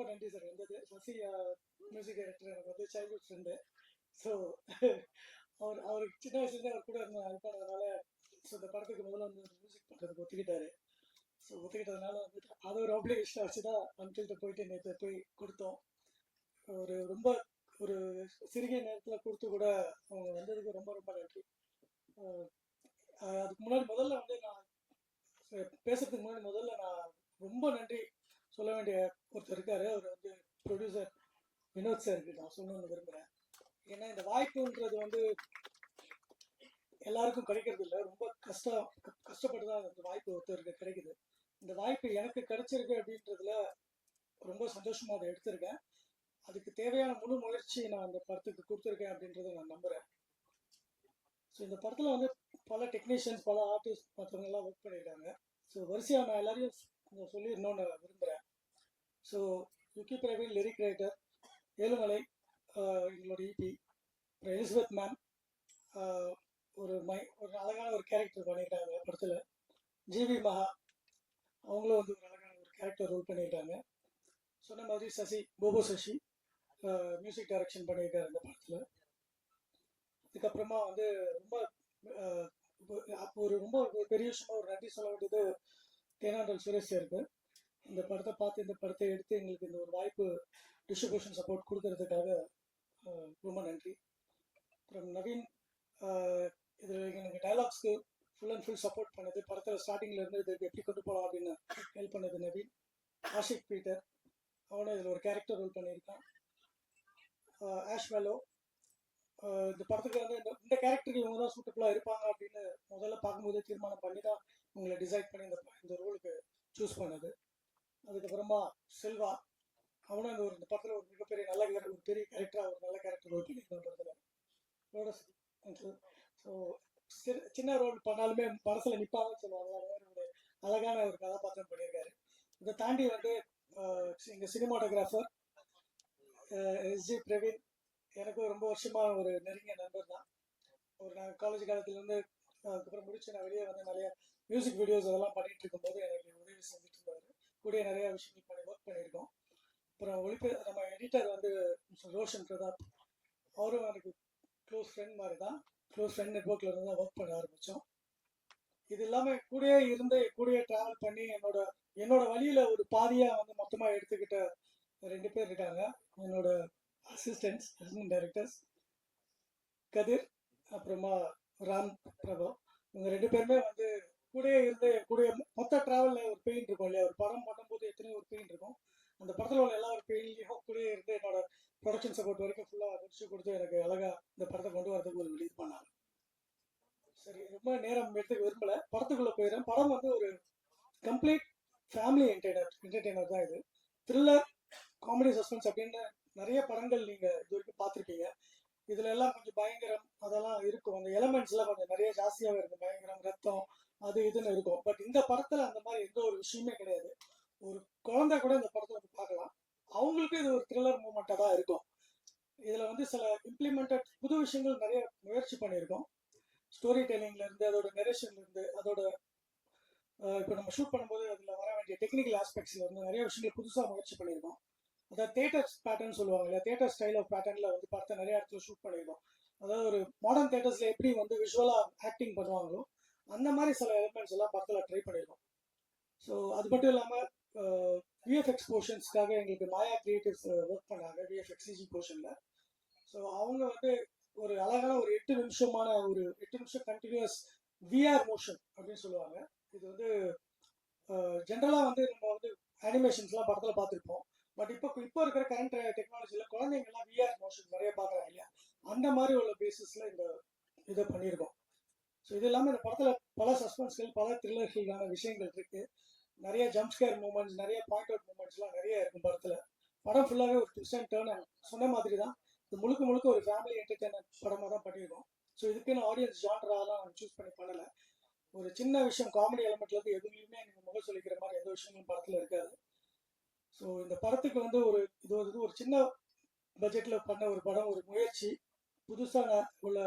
ரொம்ப நன்றி சார். வந்தது சசி மியூசிக் டைரக்டர், எனக்கு வந்து சைல்ட்ஹுட் ஃப்ரெண்டு. ஸோ அவருக்கு சின்ன வயசுலேருந்து அவர் கூட இருந்த அதுக்கானதுனால ஸோ இந்த படத்துக்கு முதல்ல வந்து மியூசிக் பண்ணுறதுக்கு ஒத்துக்கிட்டாரு. ஸோ ஒத்துக்கிட்டதுனால வந்துட்டு அதை ஒரு ஆப்ளிகேஷனை வச்சு தான் அன்கிள்கிட்ட போயிட்டு நேற்று போய் கொடுத்தோம். ஒரு ரொம்ப ஒரு சிறுகிய நேரத்தில் கொடுத்து கூட அவங்க வந்ததுக்கு ரொம்ப ரொம்ப நன்றி. அதுக்கு முன்னாடி முதல்ல வந்து நான் பேசுறதுக்கு முன்னாடி முதல்ல நான் ரொம்ப நன்றி சொல்ல வேண்டிய ஒருத்தர் இருக்காரு. அவர் வந்து ப்ரொடியூசர் வினோத் சாருக்கு நான் சொல்லணும்னு விரும்புகிறேன். ஏன்னா இந்த வாய்ப்புன்றது வந்து எல்லாருக்கும் கிடைக்கிறது இல்லை. ரொம்ப கஷ்டப்பட்டு தான் இந்த வாய்ப்பு ஒருத்தருக்கு கிடைக்குது. இந்த வாய்ப்பு எனக்கு கிடைச்சிருக்கு அப்படின்றதுல ரொம்ப சந்தோஷமா அதை எடுத்திருக்கேன். அதுக்கு தேவையான முழு முயற்சி நான் அந்த படத்துக்கு கொடுத்துருக்கேன் அப்படின்றத நான் நம்புறேன். ஸோ இந்த படத்தில் வந்து பல டெக்னீஷியன்ஸ், பல ஆர்டிஸ்ட் மற்றவங்கெல்லாம் ஒர்க் பண்ணியிருக்காங்க. ஸோ வரிசையாக நான் எல்லாரையும் சொல்லிடணும்னு விரும்புகிறேன். So Yuqi Praveen lyric writer, Ezhumalai எங்களோட இபி, எலிசபெத் மேம் ஒரு அழகான ஒரு கேரக்டர் பண்ணியிருக்காங்க படத்தில். ஜிவி மகா அவங்களும் வந்து ஒரு அழகான ஒரு கேரக்டர் ரோல் பண்ணியிருக்காங்க. சொன்ன மாதிரி சசி போபோ சசி மியூசிக் டைரக்ஷன் பண்ணியிருக்காரு இந்த படத்தில். அதுக்கப்புறமா வந்து ரொம்ப ரொம்ப பெரிய விஷயமா ஒரு நன்றி சொல்ல வேண்டியது தேனாண்டல் சுரேஷ் இருக்கு. இந்த படத்தை பார்த்து இந்த படத்தை எடுத்து எங்களுக்கு இந்த ஒரு வாய்ப்பு டிஸ்ட்ரிபியூஷன் சப்போர்ட் கொடுக்கறதுக்காக ரொம்ப நன்றி. அப்புறம் நவீன் இதில் எனக்கு டைலாக்ஸ்க்கு ஃபுல் அண்ட் ஃபுல் சப்போர்ட் பண்ணது. படத்தில் ஸ்டார்டிங்கில் இருந்து இதுக்கு எப்படி கொண்டு போகலாம் அப்படின்னு ஹெல்ப் பண்ணது நவீன். ஆஷிக் பீட்டர் அவனும் இதில் ஒரு கேரக்டர் ரோல் பண்ணியிருக்கான். ஆஷ்வெலோ இந்த படத்துக்கு வந்து இந்த கேரக்டருக்கு இவங்க தான் சூட்டபுளாக இருப்பாங்க அப்படின்னு முதல்ல பார்க்கும்போதே தீர்மானம் பண்ணி தான் உங்களை டிசைட் பண்ணி இந்த ரோலுக்கு சூஸ் பண்ணது. அதுக்கப்புறமா செல்வா அவனும் இந்த படத்தில் ஒரு மிகப்பெரிய நல்ல ஒரு பெரிய கேரக்டராக ஒரு நல்ல கேரக்டர் ரோல் பண்ணியிருக்கான் படத்தில். ஸோ சின்ன ரோல் பண்ணாலுமே மனசில் நிற்பாங்கன்னு சொல்லுவாங்க. ஒரு அழகான ஒரு கதாபாத்திரம் பண்ணியிருக்காரு. இதை தாண்டி வந்து எங்கள் சினிமாட்டோகிராஃபர் எஸ்ஜி பிரவீன் எனக்கு ரொம்ப வருஷமா ஒரு நெருங்கிய நண்பர் தான். நான் காலேஜ் காலத்துலேருந்து அதுக்கப்புறம் முடிச்சு நான் வெளியே வந்து நிறைய மியூசிக் வீடியோஸ் அதெல்லாம் பண்ணிட்டு இருக்கும்போது எனக்கு உதவி செஞ்சுட்டு இருந்தார். கூட நிறைய விஷயங்கள் ஒர்க் பண்ணியிருக்கோம். அப்புறம் நம்ம எடிட்டர் வந்து ரோஷன் பிரதாப், அவரும் எனக்கு க்ளோஸ் ஃப்ரெண்ட் மாதிரி தான். க்ளோஸ் ஃப்ரெண்ட் நெட்ஒர்க்கில் இருந்து தான் ஒர்க் பண்ண ஆரம்பித்தோம். இது இல்லாமல் கூடயே இருந்து கூடயே ட்ராவல் பண்ணி என்னோட வழியில் ஒரு பாதியாக வந்து மொத்தமாக எடுத்துக்கிட்ட 2 பேர் இருக்காங்க. என்னோட அசிஸ்டன்ட்ஸ் டைரக்டர்ஸ் கதிர் அப்புறமா ராம் பிரபு. இவங்க 2 பேருமே வந்து கூடயே இருந்து மொத்த ட்ராவலில் ஒரு பெயின் இருக்கும் இல்லையா. ஒரு படம் பண்ணும்போது எத்தனையோ ஒரு பெயின் இருக்கும். அந்த படத்தில் உள்ள எல்லா ஒரு பெயின்லையும் கூடயே இருந்து என்னோட ப்ரொடக்ஷன் சப்போர்ட் வரைக்கும் ஃபுல்லாக முடிச்சு கொடுத்து எனக்கு அழகாக இந்த படத்தை கொண்டு வரதுக்கு ஒரு இது பண்ணாங்க. சரி, ரொம்ப நேரம் எடுத்துக்க விரும்பல, படத்துக்குள்ளே போயிடுறேன். படம் வந்து ஒரு கம்ப்ளீட் ஃபேமிலி என்டர்டெய்னர் தான். இது த்ரில்லர், காமெடி, சஸ்பென்ஸ் அப்படின்னு நிறைய படங்கள் நீங்கள் இது வரைக்கும் பார்த்துருப்பீங்க. இதுல எல்லாம் கொஞ்சம் பயங்கரம் அதெல்லாம் இருக்கும். அந்த எலமெண்ட்ஸ்லாம் கொஞ்சம் நிறைய ஜாஸ்தியாகவே இருக்கும். பயங்கரம், ரத்தம், அது இதுன்னு இருக்கும். பட் இந்த படத்துல அந்த மாதிரி எந்த ஒரு விஷயமே கிடையாது. ஒரு குழந்தை கூட இந்த படத்துல வந்து பார்க்கலாம். அவங்களுக்கு இது ஒரு த்ரில்லர் மூமெண்ட்டாக தான் இருக்கும். இதுல வந்து சில இம்ப்ளிமெண்டட் புது விஷயங்கள் நிறைய முயற்சி பண்ணியிருக்கோம். ஸ்டோரி டெல்லிங்ல இருந்து, அதோட நெரேஷன்ல இருந்து, அதோட இப்போ நம்ம ஷூட் பண்ணும்போது அதில் வர வேண்டிய டெக்னிக்கல் ஆஸ்பெக்ட்ஸ்ல இருந்து நிறைய விஷயங்கள் புதுசாக முயற்சி பண்ணியிருக்கோம். அதாவது தேட்டர் பேட்டர்ன் சொல்லுவாங்க இல்லையா, தேட்டர் ஸ்டைல் ஆஃப் பேட்டர்னில் வந்து பார்த்து நிறைய இடத்துல ஷூட் பண்ணியிருக்கோம். அதாவது ஒரு மாடர்ன் தேட்டர்ஸில் எப்படி வந்து விஷுவலாக ஆக்டிங் பண்ணுவாங்களோ அந்த மாதிரி சில எலிமெண்ட்ஸ் எல்லாம் படத்தில் ட்ரை பண்ணியிருக்கோம். ஸோ அது மட்டும் இல்லாமல் விஎஃப்எக்ஸ் போர்ஷன்ஸ்க்காக எங்களுக்கு மாயா கிரியேட்டிவ்ஸ் ஒர்க் பண்ணாங்க விஎஃப்எக்ஸ் சிஜி போர்ஷனில். ஸோ அவங்க வந்து ஒரு அழகான ஒரு 8 நிமிஷம் கண்டினியூஸ் விஆர் மோஷன் அப்படின்னு சொல்லுவாங்க. இது வந்து ஜென்ரலாக வந்து நம்ம வந்து அனிமேஷன்ஸ்லாம் படத்தில் பார்த்துருப்போம். பட் இப்போ இருக்கிற கரண்ட் டெக்னாலஜியில் குழந்தைங்கள்லாம் விஆர் மோஷன் நிறைய பார்க்குறாங்க இல்லையா, அந்த மாதிரி உள்ள பேசிஸில் இந்த இதை பண்ணியிருக்கோம். ஸோ இது இல்லாமல் இந்த படத்தில் பல சஸ்பென்ஸ்கள், பல த்ரில்லர்களான விஷயங்கள் இருக்குது. நிறைய ஜம்ப்ஸ்கேர் மூமெண்ட்ஸ், நிறைய பாயிண்ட் அவுட் மூமெண்ட்ஸ்லாம் நிறைய இருக்கும் படத்தில். படம் ஃபுல்லாகவே ஒரு ட்விஸ்ட் அண்ட் டர்ன் சொன்ன மாதிரி தான். இது முழுக்க ஒரு ஃபேமிலி என்டர்டெயின்மெண்ட் படமாக தான் பண்ணியிருக்கோம். ஸோ இதுக்குன்னு ஆடியன்ஸ் ஜான்ராலாம் சூஸ் பண்ணலை. ஒரு சின்ன விஷயம் காமெடி எலிமெண்ட்லேருந்து எதுவுமே நீங்கள் முகம் சொல்லிக்கிற மாதிரி எந்த விஷயங்களும் படத்தில் இருக்காது. ஸோ இந்த படத்துக்கு வந்து ஒரு சின்ன பட்ஜெட்டில் பண்ண ஒரு படம், ஒரு முயற்சி, புதுசாக உள்ள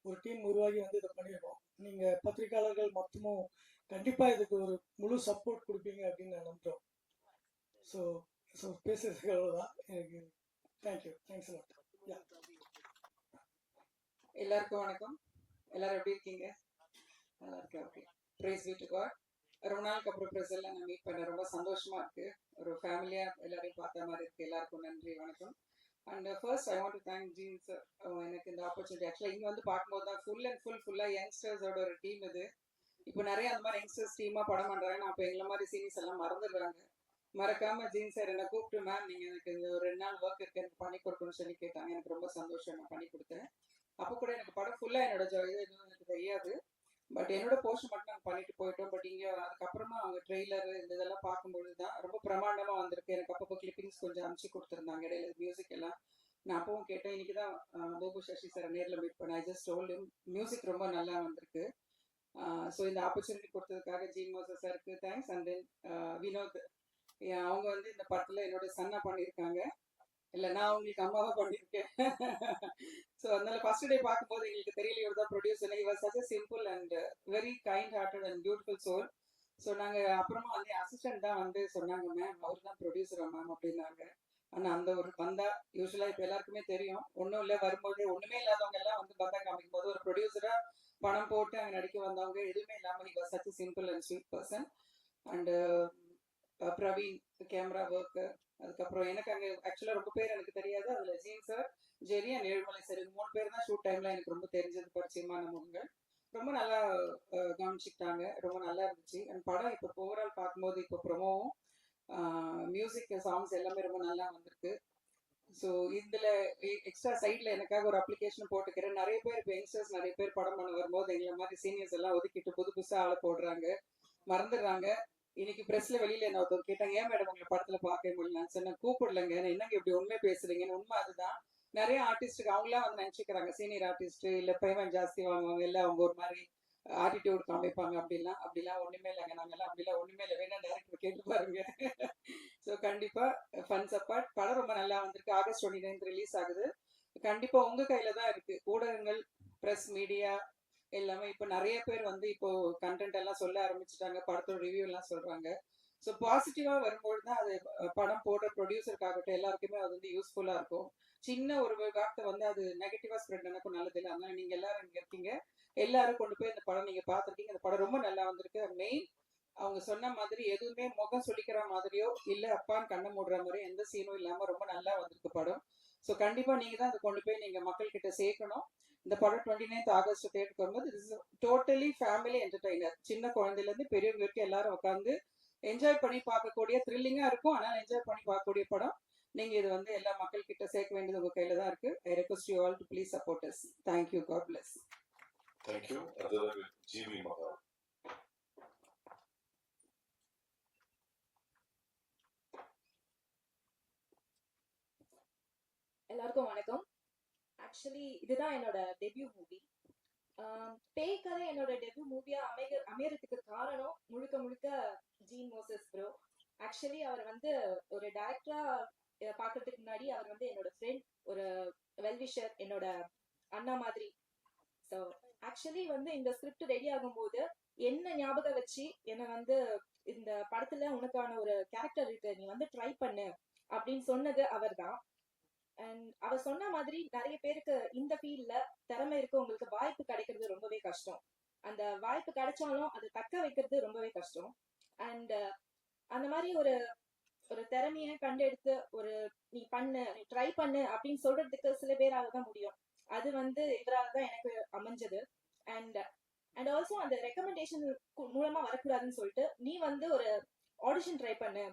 ஒரு டீம் உருவாகி வந்து இதை பண்ணியிருக்கோம். நீங்கள் பத்திரிகையாளர்கள் மொத்தமும் கண்டிப்பாக இதுக்கு ஒரு முழு சப்போர்ட் கொடுப்பீங்க அப்படின்னு நான் நம்புகிறோம். ஸோ ஸோ பேசுறதுக்கு அவ்வளோதான் எனக்கு. Thank you, thanks a lot. யா, எல்லாருக்கும் வணக்கம். எல்லாரும் எப்படி இருக்கீங்க? நல்லா இருக்கேன். Okay, praise be to God. ரொம்ப நாளுக்கு அப்புறம் ப்ரெசெல்லாம் நான் மீட் பண்ண ரொம்ப சந்தோஷமா இருக்கு. ஒரு ஃபேமிலியா எல்லாரையும் பார்த்த மாதிரி இருக்கு. எல்லாருக்கும் நன்றி, வணக்கம். And first I want to thank Jean sir, எனக்கு இந்த ஆப்பர்ச்சுனிட்டி. ஆக்சுவலாக இங்கே வந்து பார்க்கும்போது தான் ஃபுல்லாக யங்ஸ்டர்ஸோட ஒரு டீம் இது. இப்போ நிறைய அந்த மாதிரி யங்ஸ்டர்ஸ் டீமாக படம் பண்ணுறாங்க. நான் இப்போ எங்களை மாதிரி சீனியர்ஸ் எல்லாம் மறந்துடுறாங்க. மறக்காம ஜீன் சார் என்னை கூப்பிட்டு, மேம் நீங்கள் எனக்கு இந்த ஒரு 2 நாள் ஒர்க் இருக்கு, எனக்கு பண்ணி கொடுக்கணும்னு சொல்லி கேட்டாங்க. எனக்கு ரொம்ப சந்தோஷம், நான் பண்ணி கொடுத்தேன். அப்போ கூட எனக்கு படம் ஃபுல்லாக என்னோட இது எதுவும் எனக்கு தெரியாது. பட் என்னோட போர்ஷன் மட்டும் நாங்கள் பண்ணிட்டு போயிட்டோம். பட் இங்கே அதுக்கப்புறமா அவங்க ட்ரெய்லர் இந்த இதெல்லாம் பார்க்கும்பொழுது தான் ரொம்ப பிரமாண்டமாக வந்திருக்கு. எனக்கு அப்பப்போ கிளிப்பிங்ஸ் கொஞ்சம் அனுப்பிச்சு கொடுத்துருந்தாங்க இடையில, மியூசிக் எல்லாம். நான் அப்பவும் கேட்டேன். இன்னைக்கு தான் போபு சசி சார் நேரில் மீட் பண்ணேன். I just told him music ரொம்ப நல்லா வந்திருக்கு. ஸோ இந்த ஆப்பர்ச்சுனிட்டி கொடுத்ததுக்காக ஜீன் மோசஸ் சாருக்கு தேங்க்ஸ். அண்ட் தென் வினோத், அவங்க வந்து இந்த படத்தில் என்னோட சன்னா பண்ணியிருக்காங்க. இல்லை, நான் உங்களுக்கு அம்மாவா பண்ணியிருக்கேன். ஸோ அதனால ஃபர்ஸ்ட் டே பார்க்கும்போது எங்களுக்கு தெரியல இவர் தான் ப்ரொடியூசர். இவர் such a simple and very kind hearted and beautiful soul. So நாங்கள் அப்புறமா வந்து அசிஸ்டன்ட் தான் வந்து சொன்னாங்க, மேம் அவர் தான் ப்ரொடியூசரா மேம் அப்படின்னாங்க. ஆனால் அந்த ஒரு பந்தா யூஸ்வலாக இப்போ எல்லாருக்குமே தெரியும், ஒன்றும் இல்லை வரும்போது ஒன்றுமே இல்லாதவங்க எல்லாம் வந்து பந்தா காமிக்கும் போது ஒரு ப்ரொடியூசரா பணம் போட்டு அங்கே நடிக்க வந்தவங்க எதுவுமே இல்லாமல் இவர் such a simple and sweet person. And Praveen camera work. அதுக்கப்புறம் எனக்கு அங்கே ஆக்சுவலாக ரொம்ப பேர் எனக்கு தெரியாது. அதில் Jean sir, Jerry and Ezhumalai sir, 3 பேர் தான் ஷூட் டைமில் எனக்கு ரொம்ப தெரிஞ்சது, பரிச்சயமான முகங்கள். ரொம்ப நல்லா கவனிச்சுக்கிட்டாங்க, ரொம்ப நல்லா இருந்துச்சு. அண்ட் படம் இப்போ ஓவரால் பார்க்கும்போது இப்போ ப்ரொமோவும் மியூசிக் சாங்ஸ் எல்லாமே ரொம்ப நல்லா வந்திருக்கு. ஸோ இதில் எக்ஸ்ட்ரா சைடில் எனக்காக ஒரு அப்ளிகேஷன் போட்டுக்கிறேன். நிறைய பேர் இப்போ யங்ஸ்டர்ஸ் நிறைய பேர் படம் பண்ண வரும்போது எங்களை மாதிரி சீனியர்ஸ் எல்லாம் ஒதுக்கிட்டு புதுசாக ஆளை போடுறாங்க, மறந்துடுறாங்க. இன்னைக்கு பிரஸ்ல வெளியில என்ன ஒருத்தர் கேட்டாங்க, ஏன் மேடம் உங்களை படத்துல பார்க்க முடியலன்னு சொன்னேன். கூப்பிடலங்க, என்னங்க இப்படி உண்மை பேசுறீங்கன்னு. உண்மை அதுதான். நிறைய ஆர்டிஸ்டுக்கு அவங்களாம் வந்து நினைச்சுக்கிறாங்க சீனியர் ஆர்டிஸ்ட் இல்ல பேமெண்ட் ஜாஸ்தி வாங்குவாங்க, இல்ல அவங்க ஒரு மாதிரி ஆட்டிடியூட் காமிப்பாங்க. அப்படிலாம் ஒண்ணுமே இல்லைங்க. நாங்கெல்லாம் அப்படிலாம் ஒண்ணுமே இல்லை, வேணா டேரக்டர் கேட்டு பாருங்க. ஸோ கண்டிப்பா ஃபன்ஸ் அப்பார்ட் படம் ரொம்ப நல்லா வந்திருக்கு. ஆகஸ்ட் 29 ரிலீஸ் ஆகுது. கண்டிப்பா உங்க கையில தான் இருக்கு. ஊடகங்கள், பிரஸ், மீடியா எல்லாமே இப்போ நிறைய பேர் வந்து இப்போ கண்டென்ட் எல்லாம் சொல்ல ஆரம்பிச்சுட்டாங்க, படத்தோட ரிவ்யூ எல்லாம் சொல்றாங்க. ஸோ பாசிட்டிவா வரும்பொழுது தான் அது படம் போடுற ப்ரொடியூசருக்காகட்டும் எல்லாருக்குமே அது வந்து யூஸ்ஃபுல்லா இருக்கும். சின்ன ஒரு வார்த்தை வந்து அது நெகட்டிவா ஸ்ப்ரெட் எனக்கும் நல்லது இல்லை. அதனால நீங்க எல்லாரும் இங்க இருக்கீங்க, எல்லாரும் கொண்டு போய் இந்த படம் நீங்க பார்த்துருக்கீங்க. இந்த படம் ரொம்ப நல்லா வந்திருக்கு. மெயின் அவங்க சொன்ன மாதிரி எதுவுமே முகம் சொல்லிக்கிற மாதிரியோ இல்ல அப்பான்னு கண்ணை மூடுற மாதிரியோ எந்த சீனும் இல்லாம ரொம்ப நல்லா வந்திருக்கு படம். ஸோ கண்டிப்பா நீங்க தான் அதை கொண்டு போய் நீங்க மக்கள் கிட்ட சேர்க்கணும். இந்த படம் 29th ஆகஸ்ட் தேட்டருக்கு வரும்போது இட்ஸ் டோட்டலி ஃபேமிலி என்டர்டைனர். சின்ன குழந்தைல இருந்து பெரியவங்க வரைக்கும் எல்லாரும் உட்காந்து என்ஜாய் பண்ணி பார்க்கக்கூடிய, த்ரில்லிங்கா இருக்கும் ஆனால் என்ஜாய் பண்ணி பார்க்கக்கூடிய படம். நீங்க இது வந்து எல்லா மக்கள் கிட்ட சேர்க்க வேண்டியது உங்க கையில தான் இருக்கு. I request you all to please support us. Thank you, God bless. Thank you. அடுத்தது ஜிவி மகா. எல்லாருக்கும் வணக்கம். ஆக்சுவலி இதுதான் என்னோட டெபியூ மூவி. பேய் கதை என்னோட டெபியூ மூவியா அமையறதுக்கு காரணம் முழுக்க முழுக்க ஜீன் மோசஸ் ப்ரோ. ஆக்சுவலி அவர் வந்து ஒரு டைரக்டரா பாக்குறதுக்கு முன்னாடி அவர் வந்து என்னோட ஃப்ரெண்ட், ஒரு வெல்விஷர், என்னோட அண்ணா மாதிரி. ஸோ ஆக்சுவலி வந்து இந்த ஸ்கிரிப்ட் ரெடி ஆகும்போது என்ன ஞாபகம் வச்சு என்னை வந்து இந்த படத்துல உனக்கான ஒரு கேரக்டர் இருக்கு, நீ வந்து ட்ரை பண்ணு அப்படின்னு சொன்னது அவர் தான். அண்ட் அவர் சொன்ன மாதிரி நிறைய பேருக்கு இந்த ஃபீல்ட்ல திறமை இருக்கு, உங்களுக்கு வாய்ப்பு கிடைக்கிறது ரொம்பவே கஷ்டம். அந்த வாய்ப்பு கிடைச்சாலும் அதை தக்க வைக்கிறது ரொம்பவே கஷ்டம். அண்ட் அந்த மாதிரி ஒரு ஒரு திறமைய கண்டெடுத்து ஒரு நீ பண்ணு, நீ ட்ரை பண்ணு அப்படின்னு சொல்றதுக்கு சில பேரால தான் முடியும். அது வந்து இவரால தான் எனக்கு அமைஞ்சது. அண்ட் அண்ட் ஆல்சோ அந்த ரெக்கமெண்டேஷன் மூலமா வரக்கூடாதுன்னு சொல்லிட்டு நீ வந்து ஒரு ஆடிஷன் ட்ரை பண்ணு,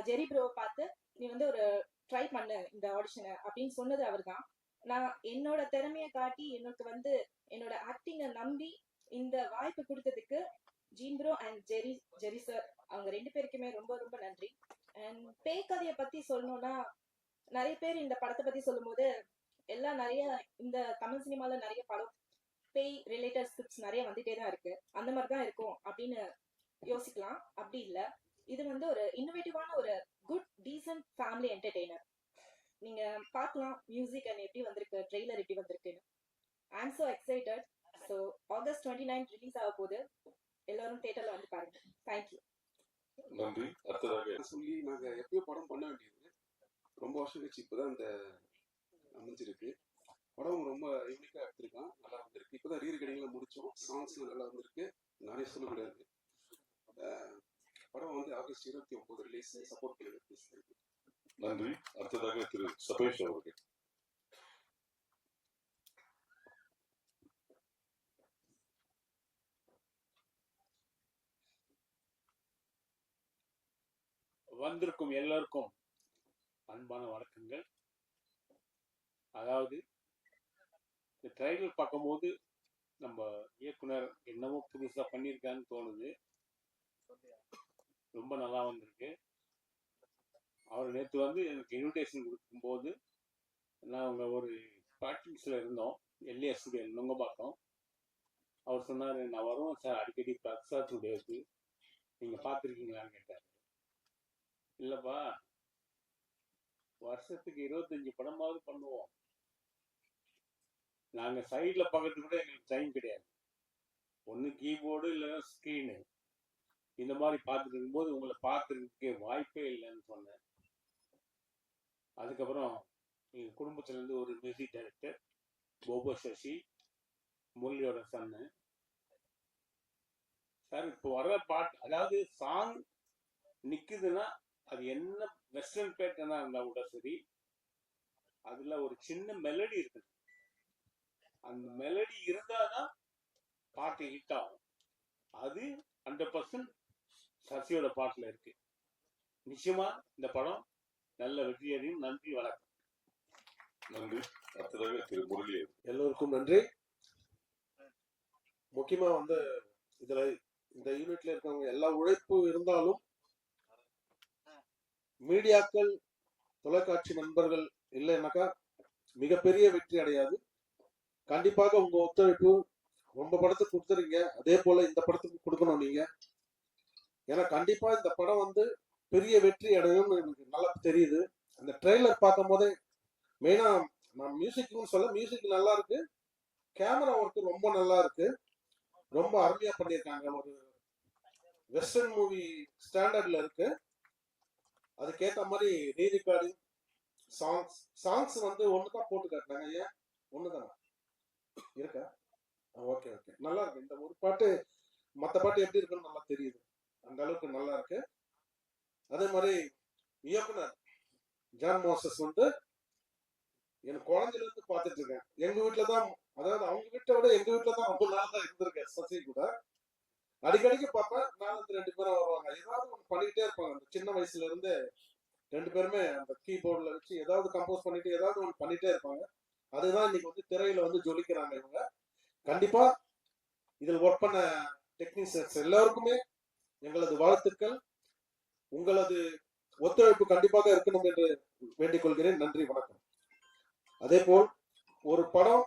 ஜெரி ப்ரோவை பார்த்து நீ வந்து ஒரு ட்ரை பண்ணு இந்த ஆடிஷனை அப்படின்னு சொன்னது அவர் தான். நான் என்னோட திறமைய காட்டி எனக்கு வந்து என்னோட ஆக்டிங்கை நம்பி இந்த வாய்ப்பு கொடுத்ததுக்கு Jean bro and Jerry sir, அவங்க 2 பேருக்குமே ரொம்ப ரொம்ப நன்றி. அண்ட் பேய் கதையை பத்தி சொல்லணும்னா நிறைய பேர் இந்த படத்தை பத்தி சொல்லும் போது எல்லாம் நிறைய இந்த தமிழ் சினிமால நிறைய படம் பேய் ரிலேட்டட் ஸ்கிரிப்ட்ஸ் நிறைய வந்துட்டே தான் இருக்கு, அந்த மாதிரி தான் இருக்கும் அப்படின்னு யோசிக்கலாம். அப்படி இல்லை, இது வந்து ஒரு இன்னோவேட்டிவான ஒரு குட் டீசன்ட் ஃபேமிலி என்டர்டெய்னர். நீங்க பார்க்கலாம் மியூசிக் அண்ட் எப்படி வந்திருக்கு, ட்ரெய்லர் எப்படி வந்திருக்குன்னு. I am so excited. So August 29 release ஆக போகுது, எல்லாரும் தியேட்டர்ல வந்து பாருங்க. தேங்க்யூ. நன்றி. அடுத்ததாக சொல்லி நாங்கள் எப்பயோ படம் பண்ண வேண்டியது ரொம்ப வருஷம் கழிச்சு இப்போதான் இந்த அமைஞ்சிருக்கு. படம் ரொம்ப யூனிக்காக எடுத்திருக்கான், நல்லா வந்திருக்கு. இப்போதான் ரீரிகடிங்கில் முடித்தோம், சாங்ஸ்லாம் நல்லா வந்திருக்கு. நானே சொல்லக்கூடாது. படம் வந்து ஆகஸ்ட் 29 ரிலீஸ். சப்போர்ட் பண்ணுங்க ப்ளீஸ். நன்றி. அடுத்ததாக திரு சபேஷ் அவர்கள். வந்திருக்கும் எல்லோருக்கும் அன்பான வணக்கங்கள். அதாவது இந்த ட்ரைலர் பார்க்கும்போது நம்ம இயக்குனர் என்னவோ புதுசாக பண்ணியிருக்கான்னு தோணுது. ரொம்ப நல்லா வந்திருக்கு. அவர் நேற்று வந்து எனக்கு இன்விடேஷன் கொடுக்கும்போது நாங்கள் ஒரு ப்ராக்டிக்ஸில் இருந்தோம், எல்ஏ ஸ்டுடியோ நுங்கம்பாக்கம். அவர் சொன்னார், நான் வருவேன் சார் அடிக்கடி பிரக்ஸா ஸ்டுடியோவுக்கு, நீங்கள் பார்த்துருக்கீங்களான்னு கேட்டார். இல்லைப்பா, வருஷத்துக்கு 25 படமாவது பண்ணுவோம். நாங்கள் சைடில் பார்க்கறதுக்கு கூட எங்களுக்கு டைம் கிடையாது. ஒன்று கீபோர்டு இல்லைன்னா ஸ்க்ரீனு, இந்த மாதிரி பார்த்துட்டு இருக்கும்போது உங்களை பார்த்துருக்கே வாய்ப்பே இல்லைன்னு சொன்னேன். அதுக்கப்புறம் எங்கள் குடும்பத்திலேருந்து ஒரு மியூசிக் டைரக்டர் போபோ சசி, முரளியோட சன்னு சார். இப்போ வர்ற பாட்டு, அதாவது சாங் நிற்குதுன்னா அது என்ன வெஸ்டர்ன் பேட்டர்னாக இருந்தால் கூட சரி, அதில் ஒரு சின்ன மெலடி இருக்குது. அந்த மெலடி இருந்தால் தான் பாட்டு ஹிட் ஆகும். அது 100% சசியோட பாட்டில் இருக்கு. நிச்சயமா இந்த படம் நல்ல வெற்றியடையும். நன்றி, வணக்கம். நன்றி. அடுத்ததாக திரு முரளி. எல்லோருக்கும் நன்றி. முக்கியமா வந்து இதுல இந்த யூனிட்ல இருக்கவங்க எல்லா உழைப்பு இருந்தாலும் மீடியாக்கள், தொலைக்காட்சி நண்பர்கள் இல்லைன்னாக்கா மிகப்பெரிய வெற்றி அடையாது. கண்டிப்பாக உங்க ஒத்துழைப்பு ரொம்ப படத்துக்கு கொடுத்துறீங்க, அதே போல இந்த படத்துக்கு கொடுக்கணும் நீங்க. ஏன்னா கண்டிப்பா இந்த படம் வந்து பெரிய வெற்றி அடையும்னு எனக்கு நல்லா தெரியுது. அந்த ட்ரெய்லர் பார்க்கும் போதே மெயினா நான் மியூசிக்னு சொல்ல, மியூசிக் நல்லா இருக்கு, கேமரா ஒர்க் ரொம்ப நல்லா இருக்கு, ரொம்ப அருமையா பண்ணியிருக்காங்க. ஒரு வெஸ்டர்ன் மூவி ஸ்டாண்டர்ட்ல இருக்கு. அதுக்கேற்ற மாதிரி ரீரிகார்டிங், சாங்ஸ் வந்து ஒன்று தான் போட்டு காட்டினாங்க. ஏன் ஒன்று தானே இருக்கா? ஓகே ஓகே, நல்லா இருக்கு. இந்த ஒரு பாட்டு மற்ற பாட்டு எப்படி இருக்குன்னு நல்லா தெரியுது, அந்த அளவுக்கு நல்லா இருக்கு. அதே மாதிரி இயக்குனர் ஜான் மோசஸ் வந்து எனக்கு குழந்தைல இருந்து பார்த்துட்டு இருக்கேன். எங்க வீட்டுல தான், அதாவது அவங்க வீட்டை விட எங்க வீட்டுல தான் ரொம்ப நாள் தான் இருந்திருக்கேன். சசி கூட அடிக்கடிக்கு பார்ப்பேன். நான் வந்து 2 பேரும் வருவாங்க, ஏதாவது ஒன்று பண்ணிக்கிட்டே இருப்பாங்க. அந்த சின்ன வயசுல இருந்து 2 பேருமே அந்த கீபோர்டில் வச்சு ஏதாவது கம்போஸ் பண்ணிட்டு ஏதாவது ஒன்று பண்ணிட்டே இருப்பாங்க. அதுதான் இன்னைக்கு வந்து திரையில வந்து ஜொலிக்கிறாங்க இவங்க. கண்டிப்பா இதில் ஒர்க் பண்ண டெக்னீஷியன்ஸ் எல்லாருக்குமே எங்களது வாழ்த்துக்கள். உங்களது ஒத்துழைப்பு கண்டிப்பாக இருக்கணும் என்று வேண்டிக் கொள்கிறேன். நன்றி, வணக்கம். அதே போல் ஒரு படம்,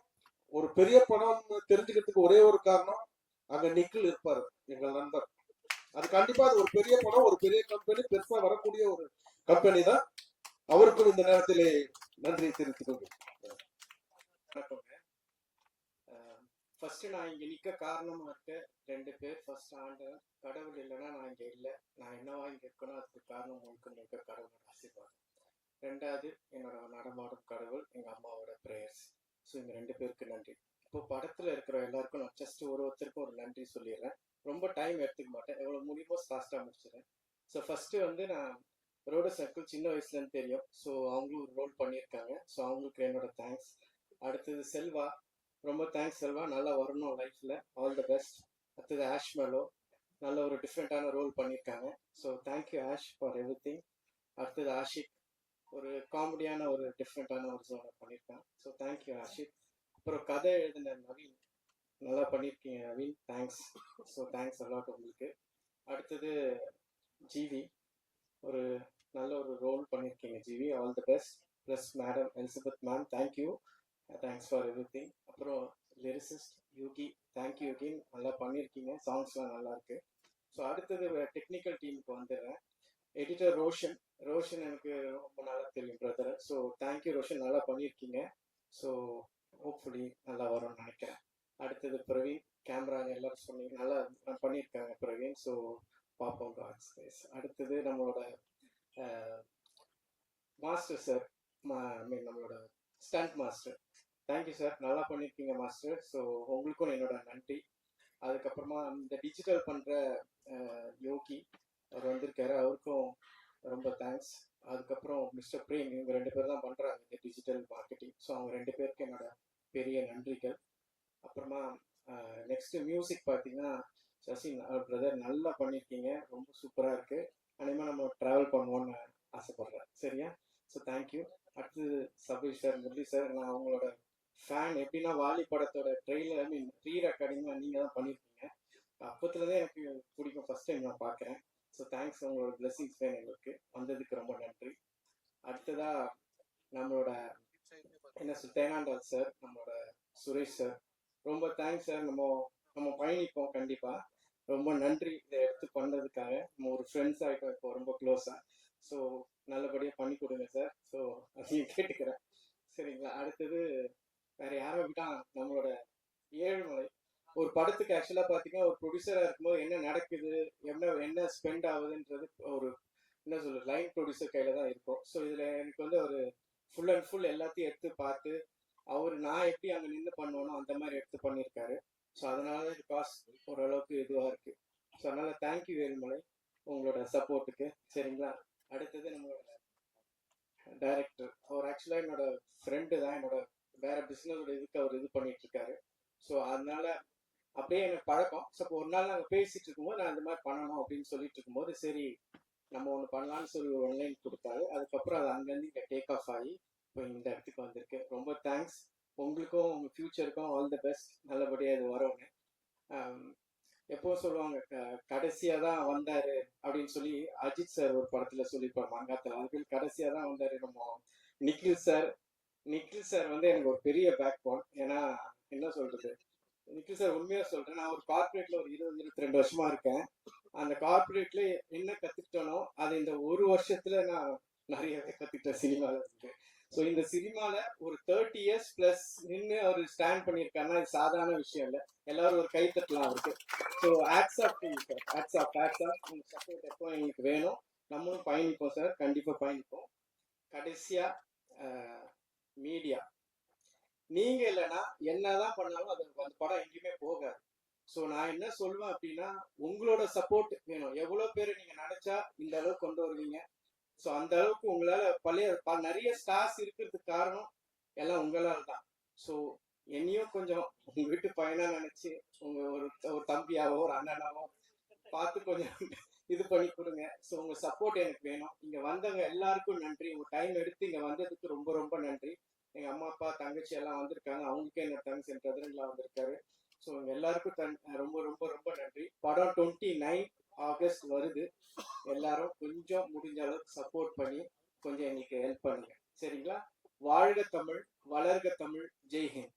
ஒரு பெரிய படம் தெரிஞ்சுக்கிறதுக்கு ஒரே ஒரு காரணம், அங்க நிக்கில் இருப்பாரு, எங்கள் நண்பர். அது கண்டிப்பா அது ஒரு பெரிய படம், ஒரு பெரிய கம்பெனி, பெருசா வரக்கூடிய ஒரு கம்பெனி தான். அவருக்கும் இந்த நேரத்திலே நன்றி தெரிவித்துக் கொள்கிறேன். வணக்கங்க. ஃபர்ஸ்ட் நான் இங்க நிக்க காரணமா இருக்க 2 பேர். ஃபர்ஸ்ட் ஆண்டவன், கடவுள் இல்லைன்னா நான் இங்க இல்லை. நான் என்னவா இங்க இருக்கணும், அதுக்கு காரணம் முழுக்க கடவுளோட ஆசீர்வாதம். 2வது என்னோட நடமாடும் கடவுள், எங்க அம்மாவோட பிரேயர்ஸ். ஸோ இந்த 2 பேருக்கு நன்றி. இப்போ படத்துல இருக்கிற எல்லாருக்கும் நான் ஜஸ்ட் ஒருத்தருக்கும் ஒரு நன்றி சொல்லிடுறேன். ரொம்ப டைம் எடுத்துக்க மாட்டேன், எவ்வளவு முடியுமோ ஃபாஸ்டா முடிச்சிடுறேன். ஸோ ஃபர்ஸ்ட் வந்து நான் ரோடு சர்க்கிள் சின்ன வயசுல இருந்து தெரியும். ஸோ அவங்களும் ஒரு ரோல் பண்ணியிருக்காங்க. ஸோ அவங்களுக்கு என்னோட தேங்க்ஸ். அடுத்தது செல்வா, ரொம்ப தேங்க்ஸ் செல்வா, நல்லா வரணும் லைஃப்ல, ஆல் தி பெஸ்ட். அடுத்தது ஆஷ் மெலோ, நல்ல ஒரு டிஃப்ரெண்டான ரோல் பண்ணியிருக்காங்க. So thank you Ash for everything. அடுத்தது ஆஷிக், ஒரு காமெடியான ஒரு டிஃப்ரெண்டான ஒரு ஜோனை பண்ணியிருக்காங்க. So thank you Ashik. அப்புறம் கதை எழுதின நவீன், நல்லா பண்ணியிருக்கீங்க Naveen, thanks. So thanks a lot உங்களுக்கு. அடுத்தது ஜிவி, ஒரு நல்ல ஒரு ரோல் பண்ணியிருக்கீங்க GV, all the best. Plus madam Elizabeth ma'am, thank you, thanks for everything. அப்புறம் லிரிசிஸ்ட் யூகி, தேங்க்யூ யூகி, நல்லா பண்ணியிருக்கீங்க, சாங்ஸ்லாம் நல்லா இருக்கு. ஸோ அடுத்தது டெக்னிக்கல் டீமுக்கு வந்துடுறேன். எடிட்டர் ரோஷன், ரோஷன் எனக்கு ரொம்ப நல்லா தெரியும் பிரதர். ஸோ தேங்க்யூ ரோஷன், நல்லா பண்ணியிருக்கீங்க. ஸோ ஹோப்ஃபுல்லி நல்லா வரும்னு நினைக்கிறேன். அடுத்தது பிரவீன், கேமரா எல்லாரும் சொன்னீங்க, நல்லா பண்ணியிருக்காங்க பிரவீன். ஸோ பார்ப்போம் காட்ஸ் ஸ்பேஸ். அடுத்தது நம்மளோட மாஸ்டர் சார், ஐ மீன் நம்மளோட ஸ்டண்ட் மாஸ்டர். தேங்க்யூ சார், நல்லா பண்ணியிருக்கீங்க மாஸ்டர். ஸோ உங்களுக்கும் என்னோட நன்றி. அதுக்கப்புறமா இந்த டிஜிட்டல் பண்ணுற யோகி அவர் வந்திருக்காரு, அவருக்கும் ரொம்ப தேங்க்ஸ். அதுக்கப்புறம் மிஸ்டர் பிரேம், இவங்க 2 பேர் தான் பண்ணுறாங்க இந்த டிஜிட்டல் மார்க்கெட்டிங். ஸோ அவங்க 2 பேருக்கு என்னோட பெரிய நன்றிகள். அப்புறமா நெக்ஸ்ட் மியூசிக் பார்த்தீங்கன்னா சசின் பிரதர் நல்லா பண்ணியிருக்கீங்க, ரொம்ப சூப்பராக இருக்குது. அனிமேல் நம்ம ட்ராவல் பண்ணுவோன்னு ஆசைப்பட்றேன். சரியா? So thank you. அடுத்தது சபீஷ் சார், முரளி சார், நான் அவங்களோட ஃபேன். எப்படின்னா வாலி படத்தோட ட்ரெயிலர், ஐ மீன் ரீ ரெக்கார்டிங்லாம் நீங்கள் தான் பண்ணியிருக்கீங்க. அப்போத்துலேருந்தே எனக்கு பிடிக்கும், ஃபஸ்ட் டைம் நான் பார்க்குறேன். ஸோ தேங்க்ஸ், உங்களோட பிளெஸிங்ஸ் வேணும் எங்களுக்கு, வந்ததுக்கு ரொம்ப நன்றி. அடுத்ததாக நம்மளோட என்ன சொல் தேனாண்டால் சார், நம்மளோட சுரேஷ் சார், ரொம்ப தேங்க்ஸ் சார். நம்ம பயணிப்போம் கண்டிப்பாக. ரொம்ப நன்றி இதை எடுத்து பண்ணதுக்காக. நம்ம ஒரு ஃப்ரெண்ட்ஸ் ஆகிட்டோம் இப்போ ரொம்ப க்ளோஸாக. ஸோ நல்லபடியாக பண்ணி கொடுங்க சார். ஸோ அதையும் கேட்டுக்கிறேன். சரிங்களா? அடுத்தது வேற யாரை விட்டா நம்மளோட ஏழுமலை. ஒரு படத்துக்கு ஆக்சுவலாக பார்த்தீங்கன்னா ஒரு ப்ரொடியூசராக இருக்கும்போது என்ன நடக்குது, என்ன ஸ்பெண்ட் ஆகுதுன்றது ஒரு என்ன சொல்றது லைன் ப்ரொடியூசர் கையில் தான் இருக்கும். ஸோ இதில் எனக்கு வந்து ஒரு ஃபுல் அண்ட் ஃபுல் எல்லாத்தையும் எடுத்து பார்த்து நான் எப்படி அங்கே நின்று பண்ணுவேனோ அந்த மாதிரி எடுத்து பண்ணியிருக்காரு. ஸோ அதனால இது காஸ்ட் ஓரளவுக்கு இதுவாக இருக்குது. ஸோ அதனால் தேங்க்யூ வேலுமலை உங்களோட சப்போர்ட்டுக்கு. சரிங்களா? அடுத்தது நம்மளோட டைரக்டர், அவர் ஆக்சுவலாக என்னோட ஃப்ரெண்டு தான், என்னோட வேற பிஸ்னஸோட இதுக்கு அவர் இது பண்ணிட்டு இருக்காரு. ஸோ அதனால அப்படியே எனக்கு பழக்கம். ஸோ ஒரு நாள் நாங்கள் பேசிட்டு இருக்கும்போது நான் இந்த மாதிரி பண்ணணும் அப்படின்னு சொல்லிட்டு இருக்கும்போது சரி நம்ம ஒன்று பண்ணலான்னு சொல்லி ஒரு ஒன்லைன் கொடுத்தாரு. அதுக்கப்புறம் அது அங்கேருந்து இங்கே டேக் ஆஃப் ஆகி இப்போ இந்த இடத்துக்கு வந்திருக்கு. ரொம்ப தேங்க்ஸ். உங்களுக்கும் உங்கள் ஃப்யூச்சருக்கும் ஆல் தி பெஸ்ட். நல்லபடியாக இது வரும்னு. எப்போ சொல்லுவாங்க கடைசியாக தான் வந்தார் அப்படின்னு சொல்லி அஜித் சார் ஒரு படத்தில் சொல்லியிருப்பார் மங்காத்தில். அதுக்கு கடைசியாக தான் வந்தார் நம்ம நிக்கில் சார் வந்து எனக்கு ஒரு பெரிய பேக் போன். ஏன்னா என்ன சொல்கிறது, நிக்கில் சார் உண்மையாக சொல்கிறேன், நான் ஒரு கார்பரேட்டில் ஒரு 20-22 வருஷமாக இருக்கேன். அந்த கார்பரேட்ல என்ன கற்றுக்கிட்டனோ அது இந்த ஒரு வருஷத்தில் நான் நிறையவே கற்றுக்கிட்டேன் சினிமாவில் இருக்கு. ஸோ இந்த சினிமாவில் ஒரு 30 years ப்ளஸ் நின்று அவர் ஸ்டாண்ட் பண்ணியிருக்காருன்னா இது சாதாரண விஷயம் இல்லை. எல்லாரும் ஒரு கை தட்டலாம் அவருக்கு. So hats off sir, hats off. உங்கள் சப்போர்ட் எப்போ எங்களுக்கு வேணும், நம்மளும் பயணிப்போம் சார், கண்டிப்பாக பயணிப்போம். கடைசியாக மீடியா, நீங்கள் இல்லைன்னா என்னதான் பண்ணாலும் அது அந்த படம் எங்கேயுமே போகாது. ஸோ நான் என்ன சொல்லுவேன் அப்படின்னா உங்களோட சப்போர்ட் வேணும். எவ்வளோ பேர் நீங்கள் நினச்சா இந்த அளவுக்கு கொண்டு வருவீங்க. ஸோ அந்த அளவுக்கு உங்களால் நிறைய ஸ்டார்ஸ் இருக்கிறதுக்கு காரணம் எல்லாம் உங்களால் தான். ஸோ என்னையும் கொஞ்சம் உங்கள் வீட்டு பையனாக நினச்சி உங்கள் ஒரு தம்பியாவோ ஒரு அண்ணனாவோ பார்த்து கொஞ்சம் இது பண்ணி கொடுங்க. ஸோ உங்கள் சப்போர்ட் எனக்கு வேணும். இங்கே வந்தவங்க எல்லாருக்கும் நன்றி. உங்கள் டைம் எடுத்து இங்கே வந்ததுக்கு ரொம்ப ரொம்ப நன்றி. எங்கள் அம்மா அப்பா தங்கச்சி எல்லாம் வந்திருக்காங்க, அவங்களுக்கே என்ன தேங்க்ஸ். என் பிரதர்லாம் வந்திருக்காரு. ஸோ எல்லாருக்கும் ரொம்ப ரொம்ப ரொம்ப நன்றி. படம் 29 ஆகஸ்ட் வருது. எல்லாரும் கொஞ்சம் முடிஞ்ச அளவுக்கு சப்போர்ட் பண்ணி கொஞ்சம் எங்களுக்கு ஹெல்ப் பண்ணுங்க. சரிங்களா? வாழ்க தமிழ், வளர்க தமிழ், ஜெய் ஹிந்த்.